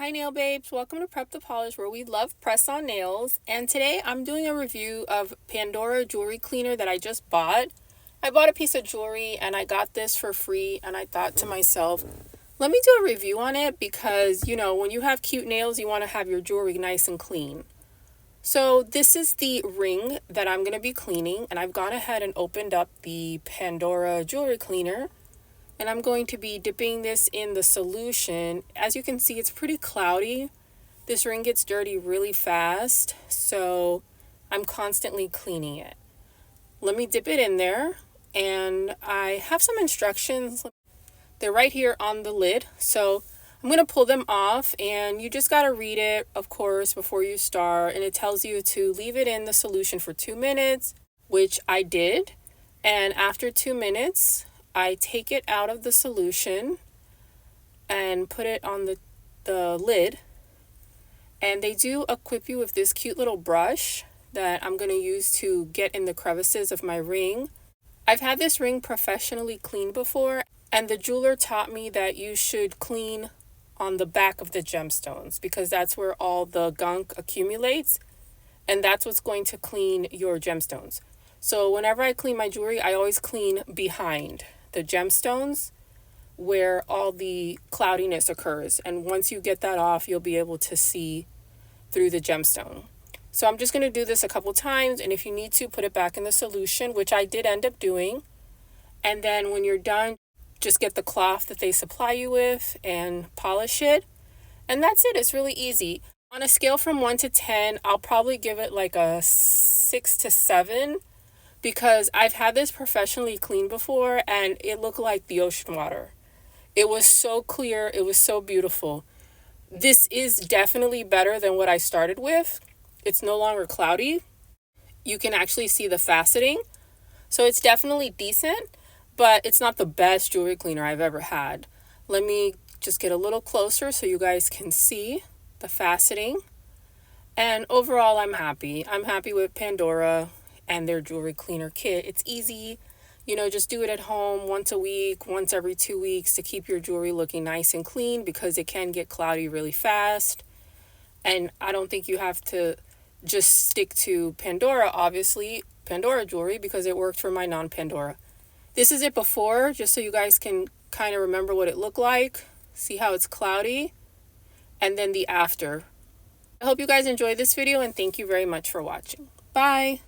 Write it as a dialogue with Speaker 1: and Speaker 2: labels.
Speaker 1: Hi nail babes, welcome to Prep the Polish, where we love press on nails. And today I'm doing a review of Pandora Jewelry Cleaner that I just bought. I bought a piece of jewelry and I got this for free, and I thought to myself, let me do a review on it because, you know, when you have cute nails, you want to have your jewelry nice and clean. So this is the ring that I'm going to be cleaning, and I've gone ahead and opened up the Pandora Jewelry Cleaner. And I'm going to be dipping this in the solution. As you can see, it's pretty cloudy. This ring gets dirty really fast, so I'm constantly cleaning it. Let me dip it in there, and I have some instructions. They're right here on the lid, so I'm going to pull them off, and you just got to read it, of course, before you start. And it tells you to leave it in the solution for 2 minutes, which I did. And after 2 minutes, I take it out of the solution and put it on the lid. And they do equip you with this cute little brush that I'm going to use to get in the crevices of my ring. I've had this ring professionally cleaned before, and the jeweler taught me that you should clean on the back of the gemstones because that's where all the gunk accumulates, and that's what's going to clean your gemstones. So whenever I clean my jewelry, I always clean behind the gemstones where all the cloudiness occurs, and once you get that off, you'll be able to see through the gemstone. So I'm just going to do this a couple times, and if you need to, put it back in the solution, which I did end up doing. And then when you're done, just get the cloth that they supply you with and polish it, and that's it. It's really easy. On a scale from 1 to 10, I'll probably give it like a 6 to 7, because I've had this professionally cleaned before and it looked like the ocean water. It was so clear. It was so beautiful. This is definitely better than what I started with. It's no longer cloudy. You can actually see the faceting. So it's definitely decent, but it's not the best jewelry cleaner I've ever had. Let me just get a little closer so you guys can see the faceting. And overall, I'm happy. I'm happy with Pandora and their jewelry cleaner kit. It's easy, you know, just do it at home once a week, once every 2 weeks to keep your jewelry looking nice and clean, because it can get cloudy really fast. And I don't think you have to just stick to Pandora, obviously, Pandora jewelry, because it worked for my non-Pandora. This is it before, just so you guys can kind of remember what it looked like. See how it's cloudy? And then the after. I hope you guys enjoyed this video, and thank you very much for watching. Bye!